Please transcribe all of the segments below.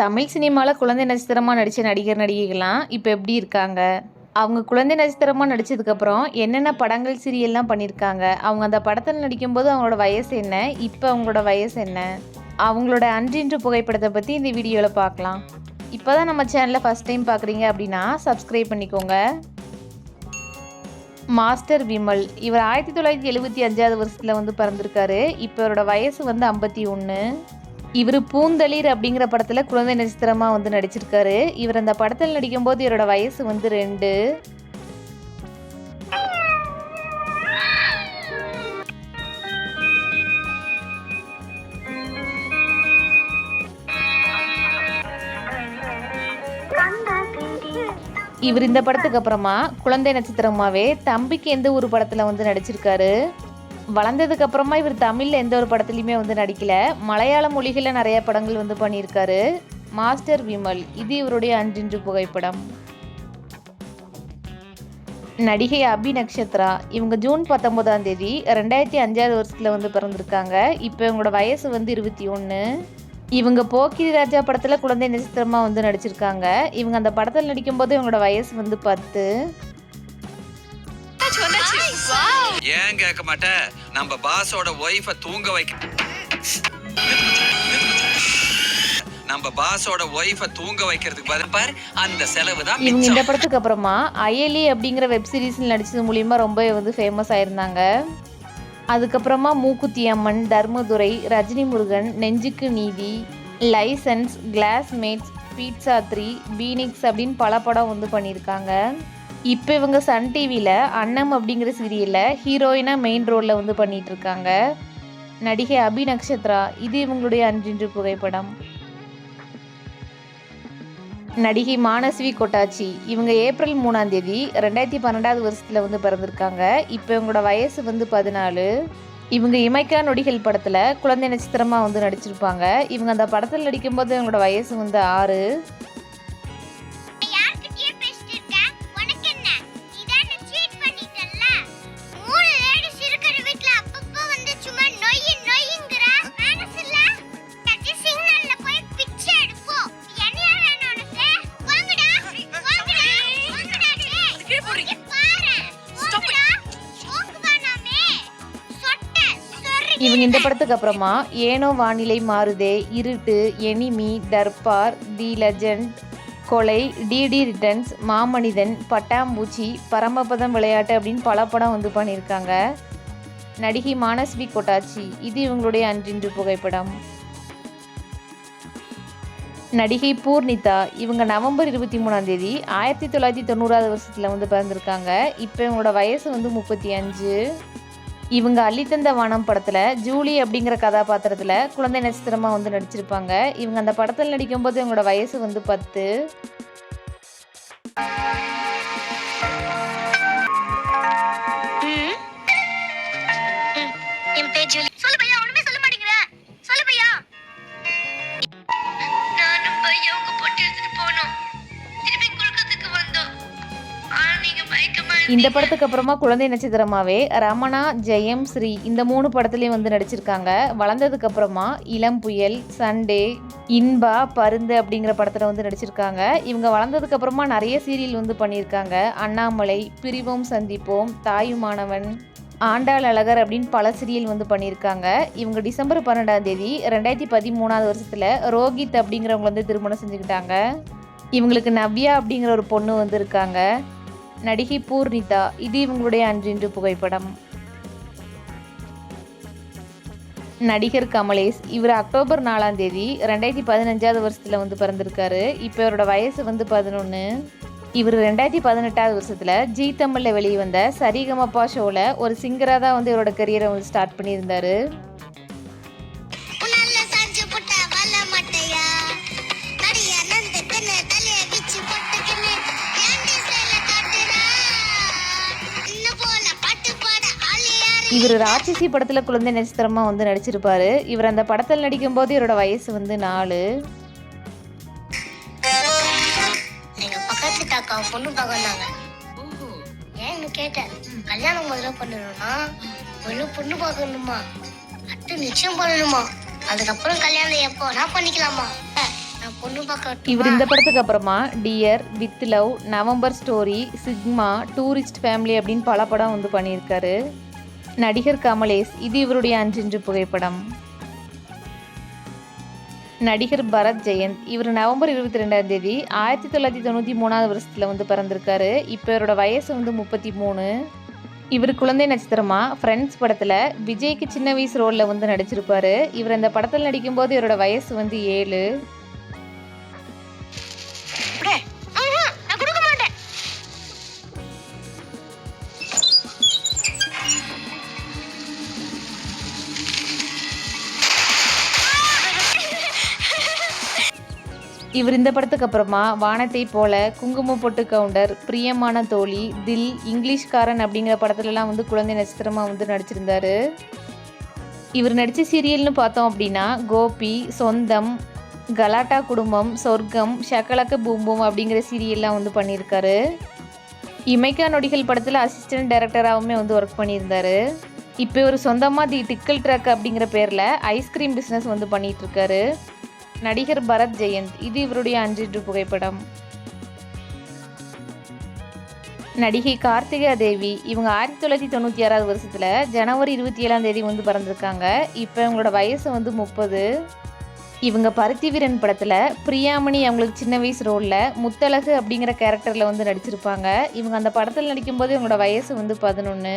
தமிழ் சினிமாவில் குழந்தை நட்சத்திரமாக நடித்த நடிகர் நடிகைகள்லாம் இப்போ எப்படி இருக்காங்க? அவங்க குழந்தை நட்சத்திரமாக நடித்ததுக்கப்புறம் என்னென்ன படங்கள் சீரியல்லாம் பண்ணியிருக்காங்க? அவங்க அந்த படத்தில் நடிக்கும்போது அவங்களோட வயசு என்ன? இப்போ அவங்களோட வயசு என்ன? அவங்களோட அன்றின்று புகைப்படத்தை பற்றி இந்த வீடியோவில் பார்க்கலாம். இப்போ தான் நம்ம சேனலை ஃபஸ்ட் டைம் பார்க்குறீங்க அப்படின்னா சப்ஸ்கிரைப் பண்ணிக்கோங்க. மாஸ்டர் விமல் இவர் 1975 வருஷத்தில் பிறந்திருக்காரு. இப்போ இவரோட வயசு 51. இவர் பூந்தளிர் அப்படிங்கிற படத்தில் குழந்தை நட்சத்திரமாக நடிச்சிருக்காரு. இவர் அந்த படத்தில் நடிக்கும்போது இவரோட வயசு 2. இவர் இந்த படத்துக்கு அப்புறமா குழந்தை நட்சத்திரமாகவே தம்பிக்கு எந்த ஒரு படத்தில் நடிச்சிருக்காரு. வளர்ந்ததுக்கு அப்புறமா இவர் தமிழில் எந்த ஒரு படத்துலையுமே நடிக்கல. மலையாள மொழிகளில் நிறைய படங்கள் பண்ணியிருக்காரு. மாஸ்டர் விமல் இது இவருடைய அன்றின்று புகைப்படம். நடிகை அபி நக்ஷத்ரா இவங்க ஜூன் 19 2005 வருஷத்தில் பிறந்திருக்காங்க. இப்போ இவங்களோட வயசு 21. இவங்க போக்கிரி ராஜா படத்தில் குழந்தை நட்சத்திரமாக நடிச்சிருக்காங்க. இவங்க அந்த படத்தில் நடிக்கும்போது இவங்களோட வயசு 10. ஏன் கேட்க மாட்டேன்? நம்ம பாஸோட ஒய்ஃபை தூங்க வைக்க வைக்கிறதுக்கு பதில் பாரு அந்த செலவு தான். இவங்க இந்த படத்துக்கு அப்புறமா அயலி அப்படிங்கிற வெப் சீரிஸில் நடிச்சது மூலியமா ரொம்ப ஃபேமஸ் ஆயிருந்தாங்க. அதுக்கப்புறமா மூக்குத்தி அம்மன், தர்மதுரை, ரஜினி முருகன், நெஞ்சுக்கு நீதி, லைசன்ஸ், கிளாஸ்மேட்ஸ், பீட்சா 3, பீனிக்ஸ் அப்படின்னு பல படம் பண்ணியிருக்காங்க. இப்போ இவங்க சன் டிவியில் அன்னம் அப்படிங்கிற சீரியலில் ஹீரோயினாக மெயின் ரோலில் பண்ணிட்டு இருக்காங்க. நடிகை அபி நக்ஷத்ரா இது இவங்களுடைய அன்றின்று புகைப்படம். நடிகை மானஸ்வி கொட்டாச்சி இவங்க ஏப்ரல் 3 2012 வருஷத்தில் பிறந்திருக்காங்க. இப்போ இவங்களோட வயசு 14. இவங்க இமைக்கா நொடிகள் படத்தில் குழந்தை நட்சத்திரமாக நடிச்சிருப்பாங்க. இவங்க அந்த படத்தில் நடிக்கும்போது இவங்களோட வயசு 6. இவங்க இந்த படத்துக்கு அப்புறமா ஏனோ வானிலை மாறுதே, இருட்டு, எனிமி, தர்பார், தி லெஜண்ட், கொலை, டிடி ரிட்டர்ன்ஸ், மாமனிதன், பட்டாம்பூச்சி, பரமபதம் விளையாட்டு அப்படின்னு பல படம் பண்ணியிருக்காங்க. நடிகை மானஸ்வி கொட்டாச்சி இது இவங்களுடைய அன்றின்று புகைப்படம். நடிகை பூர்ணிதா இவங்க நவம்பர் 23 1990 வருஷத்தில் பிறந்திருக்காங்க. இப்போ இவங்களோட வயசு 35. இவங்க அள்ளித்தந்த வானம் படத்தில் ஜூலி அப்படிங்கிற கதாபாத்திரத்தில் குழந்தை நட்சத்திரமாக நடிச்சிருப்பாங்க. இவங்க அந்த படத்தில் நடிக்கும்போது இவங்களோட வயசு 10. இந்த படத்துக்கு அப்புறமா குழந்தை நட்சத்திரமாவே ரமணா, ஜெயம், ஸ்ரீ இந்த 3 படத்துலையும் நடிச்சிருக்காங்க. வளர்ந்ததுக்கு அப்புறமா இளம் புயல், சண்டே, இன்பா, பருந்து அப்படிங்கிற படத்தில் நடிச்சிருக்காங்க. இவங்க வளர்ந்ததுக்கு அப்புறமா நிறைய சீரியல் பண்ணியிருக்காங்க. அண்ணாமலை, பிரிவோம் சந்திப்போம், தாயுமானவன், ஆண்டாள் அழகர் அப்படின்னு பல சீரியல் பண்ணியிருக்காங்க. இவங்க டிசம்பர் 12 2013 வருஷத்தில் ரோஹித் அப்படிங்கிறவங்க திருமணம் செஞ்சுக்கிட்டாங்க. இவங்களுக்கு நவ்யா அப்படிங்கிற ஒரு பொண்ணு இருக்காங்க. நடிகை பூர்ணிதா இது இவங்களுடைய அன்றின்று புகைப்படம். நடிகர் கமலேஷ் இவர் அக்டோபர் 4 2015 வருஷத்தில் பிறந்திருக்காரு. இப்போ இவரோட வயசு 11. இவர் 2018 வருஷத்தில் ஜி தமிழில் வெளியே வந்த சரிகமப்பா ஷோவில் ஒரு சிங்கராக தான் இவரோட கரியரை ஸ்டார்ட் பண்ணியிருந்தார். இவர் ராட்சசி படத்தில் குழந்தை நட்சத்திரமாக நடிச்சிருப்பாரு. இவர் அந்த படத்தில் நடிக்கும்போது இவரோட வயசு 4. பொண்ணு பார்க்கறாங்க. ஏன்னு கேட்டேன். கல்யாணம் முதல்ல பண்ணணும்னா பொண்ணு பார்க்கணுமா, அடுத்து நிச்சயம் பண்ணணுமா, அதுக்கப்புறம் கல்யாணம் எப்போ நான் பண்ணிக்கலாமா? நான் பொண்ணு பார்க்க இவர் இந்த படத்துக்கு அப்புறமா dear, with love, November story, sigma, tourist family அப்படின்னு பல படம் வந்து பண்ணியிருக்காரு. நடிகர் கமலேஷ், இது இவருடைய 5 புகைப்படம். நடிகர் பரத் ஜெயந்த், இவர் நவம்பர் 22ஆம் தேதி 1993 வருஷத்தில் வந்து பிறந்திருக்காரு. இப்போ இவரோட வயசு வந்து 33. இவர் குழந்தை நட்சத்திரமா ஃப்ரெண்ட்ஸ் படத்தில் விஜய்க்கு சின்ன வயசு ரோலில் வந்து நடிச்சிருப்பாரு. இவர் இந்த படத்தில் நடிக்கும்போது இவரோட வயசு வந்து 7. நான் கொடுக்க மாட்டேன். இவர் இந்த படத்துக்கு அப்புறமா வானத்தை போல, குங்கும பொட்டு கவுண்டர், பிரியமான தோழி, தில், இங்கிலீஷ்காரன் அப்படிங்கிற படத்துலலாம் வந்து குழந்தை நட்சத்திரமாக வந்து நடிச்சிருந்தாரு. இவர் நடித்த சீரியல்னு பார்த்தோம் அப்படின்னா கோபி, சொந்தம், கலாட்டா குடும்பம், சொர்க்கம், ஷக்கலக்க பூம்பூம் அப்படிங்கிற சீரியல்லாம் வந்து பண்ணியிருக்காரு. இமைக்கா நொடிகள் படத்தில் அசிஸ்டன்ட் டைரக்டராகவுமே வந்து ஒர்க் பண்ணியிருந்தாரு. இப்போ ஒரு சொந்தமாக தி டிக்கல் ட்ரக் அப்படிங்கிற பேரில் ஐஸ்கிரீம் பிஸ்னஸ் வந்து பண்ணிகிட்ருக்காரு. நடிகர் பரத் ஜெயந்த், இது இவருடைய 5 புகைப்படம். நடிகை கார்த்திகா தேவி, இவங்க 1996 வருஷத்தில் ஜனவரி 27ஆம் தேதி வந்து பிறந்திருக்காங்க. இப்போ இவங்களோட வயசு வந்து 30. இவங்க பருத்தி வீரன் படத்தில் பிரியாமணி அவங்களுக்கு சின்ன வயசு ரோலில் முத்தழகு அப்படிங்கிற கேரக்டரில் வந்து நடிச்சிருப்பாங்க. இவங்க அந்த படத்தில் நடிக்கும்போது இவங்களோட வயசு வந்து 11.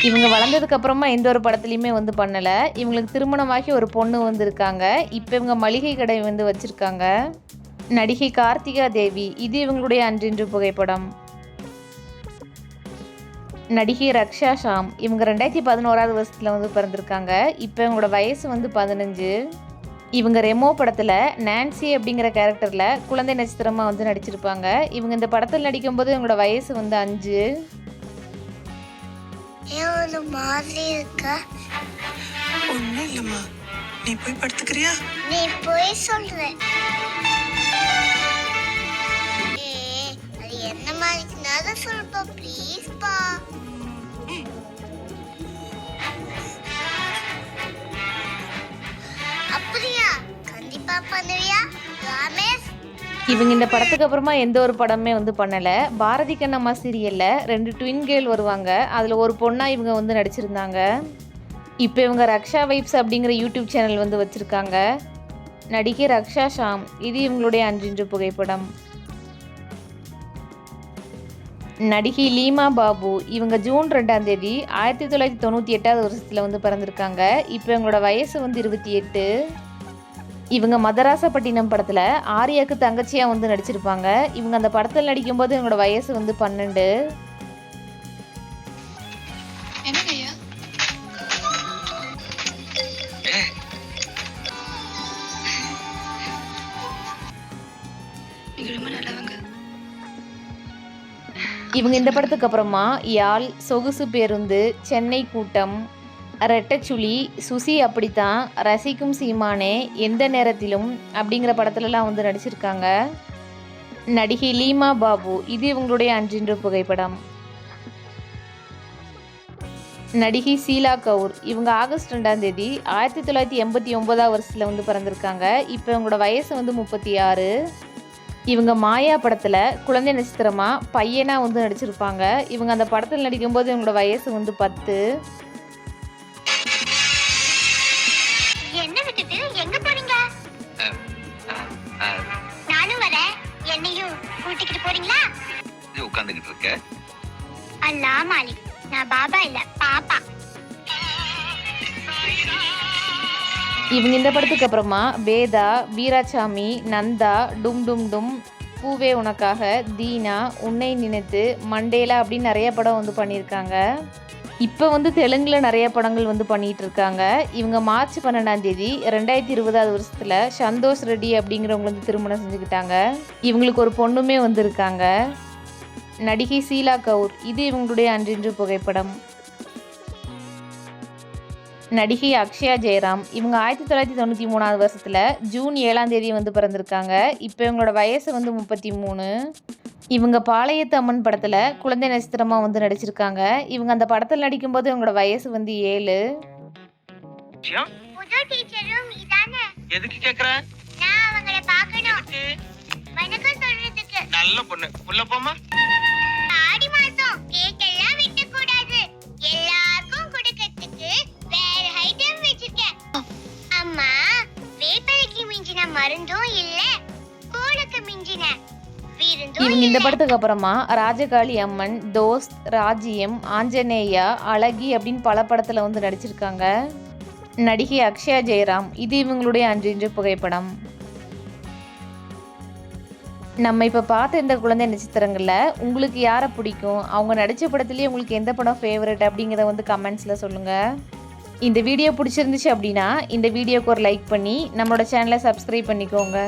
இவங்க வளர்ந்ததுக்கு அப்புறமா எந்த ஒரு படத்துலையுமே வந்து பண்ணலை. இவங்களுக்கு திருமணமாகி ஒரு பொண்ணு வந்து இருக்காங்க. இப்போ இவங்க மளிகை கடை வந்து வச்சுருக்காங்க. நடிகை கார்த்திகா தேவி, இது இவங்களுடைய 5 புகைப்படம். நடிகை ரக்ஷா ஷாம், இவங்க 2011 வருஷத்தில் வந்து பிறந்திருக்காங்க. இப்போ இவங்களோட வயசு வந்து 15. இவங்க ரெமோ படத்தில் நான்சி அப்படிங்கிற கேரக்டரில் குழந்தை நட்சத்திரமாக வந்து நடிச்சிருப்பாங்க. இவங்க இந்த படத்தில் நடிக்கும்போது இவங்களோட வயசு வந்து 5. மாதிரி இருக்கா? ஒண்ணும் இல்லம்மா, நீ போய் படுத்துக்கிறியா? நீ போய் சொல்ற. அது என்ன மாதிரி சொல்லுப்பா ப்ளீஸ் பா. அப்படியா? கண்டிப்பா பண்ணுவியா ராமேஷ்? இவங்க இந்த படத்துக்கு அப்புறமா எந்த ஒரு படமே வந்து பண்ணலை. பாரதி கண்ணம்மா சீரியலில் 2 ட்வின் கேர்ள் வருவாங்க. அதில் ஒரு பொண்ணாக இவங்க வந்து நடிச்சிருந்தாங்க. இப்போ இவங்க ரக்ஷா வைப்ஸ் அப்படிங்கிற யூடியூப் சேனல் வந்து வச்சுருக்காங்க. நடிகை ரக்ஷா ஷாம், இது இவங்களுடைய 5 புகைப்படம். நடிகை லீமா பாபு, இவங்க ஜூன் 2ஆம் தேதி 1998 வருஷத்தில் வந்து பிறந்திருக்காங்க. இப்போ இவங்களோட வயசு வந்து 28. இவங்க மதராசப்பட்டினம் படத்தில் ஆரியாவுக்கு தங்கச்சியாக வந்து நடிச்சிருப்பாங்க. இவங்க அந்த படத்தில் நடிக்கும்போது இவங்களோட வயசு வந்து 12. இவங்க இந்த படத்துக்கு அப்புறமா யாழ், சொகுசு பேருந்து, சென்னை கூட்டம், ரெட்டச்சுளி, சுசி அப்படித்தான், ரசிக்கும் சீமானே, எந்த நேரத்திலும் அப்படிங்கிற படத்துலலாம் வந்து நடிச்சிருக்காங்க. நடிகை லீமா பாபு, இது இவங்களுடைய 5 புகைப்படம். நடிகை ஷீலா கவுர், இவங்க ஆகஸ்ட் 2ஆம் தேதி 1989 வருஷத்தில் வந்து பிறந்திருக்காங்க. இப்போ இவங்களோட வயசு வந்து 36. இவங்க மாயா படத்தில் குழந்தை நட்சத்திரமாக பையனாக வந்து நடிச்சிருப்பாங்க. இவங்க அந்த படத்தில் நடிக்கும்போது இவங்களோட வயசு வந்து 10. என்ன விட்டுட்டு எங்க போறீங்க? நானும் வரேன். என்னையும் கூட்டிக்கிட்டு போறீங்களா? உட்கார்ந்துகிட்டு இருக்க. அல்லா மாலிக், நான் பாபா இல்ல பாப்பா. இவங்க இந்த படத்துக்கு அப்புறமா வேதா, வீராசாமி, நந்தா, டும் டும் டும், பூவே உனக்காக, தீனா, உன்னை நினைத்து, மண்டேலா அப்படின்னு நிறைய படம் வந்து பண்ணியிருக்காங்க. இப்போ வந்து தெலுங்கில் நிறைய படங்கள் வந்து பண்ணிகிட்டு இருக்காங்க. இவங்க மார்ச் 12ஆம் தேதி 2020 வருஷத்தில் சந்தோஷ் ரெட்டி அப்படிங்கிறவங்க வந்து திருமணம் செஞ்சுக்கிட்டாங்க. இவங்களுக்கு ஒரு பொண்ணுமே வந்து இருக்காங்க. நடிகை ஷீலா கவுர், இது இவங்களுடைய 5 புகைப்படம். நடிகை அக்ஷயா ஜெயராம் இவங்க 1993 வருஷத்தில் ஜூன் 7ஆம் தேதி வந்து பிறந்திருக்காங்க. இப்போ இவங்களோட வயசு வந்து 33. இவங்க பாளையத்து அம்மன் படத்தில் குழந்தை நட்சத்திரமாக வந்து நடிச்சிருக்காங்க. இவங்க அந்த படத்தில் நடிக்கும்போது இவங்களோட வயசு வந்து 7. புது டீச்சரும் இதானே? எதுக்கு கேக்குற? நான் அவங்கள பார்க்கணும். வணக்கம் சொல்றதுக்கு. நல்ல பொண்ணு. உள்ள போமா. ஆடி மாசம் கேக் எல்லாம் விட்டு கூடாது. எல்லாருக்கும் கொடுக்கிறதுக்கு வேற ஐட்டம் வச்சிருக்கேன். அம்மா, வேப்பலைக்கு மிஞ்சின மருந்தும் இல்ல, கூழுக்கு மிஞ்சின விருந்தும் இவங்க இந்த இல்ல. படத்துக்கு அப்புறமா ராஜகாளி அம்மன், தோஸ்த், ராஜ்யம், ஆஞ்சநேயா, அழகி அப்படின்னு பல படத்தில் வந்து நடிச்சிருக்காங்க. நடிகை அக்ஷயா ஜெயராம் இது இவங்களுடைய அன்றின்று புகைப்படம். நம்ம இப்போ பார்த்த இந்த குழந்தை நட்சத்திரங்களில் உங்களுக்கு யாரை பிடிக்கும், அவங்க நடித்த படத்துலேயே உங்களுக்கு எந்த படம் ஃபேவரட் அப்படிங்கிறத வந்து கமெண்ட்ஸில் சொல்லுங்கள். இந்த வீடியோ பிடிச்சிருந்துச்சு அப்படின்னா இந்த வீடியோக்கு ஒரு லைக் பண்ணி நம்மளோட சேனலை சப்ஸ்கிரைப் பண்ணிக்கோங்க.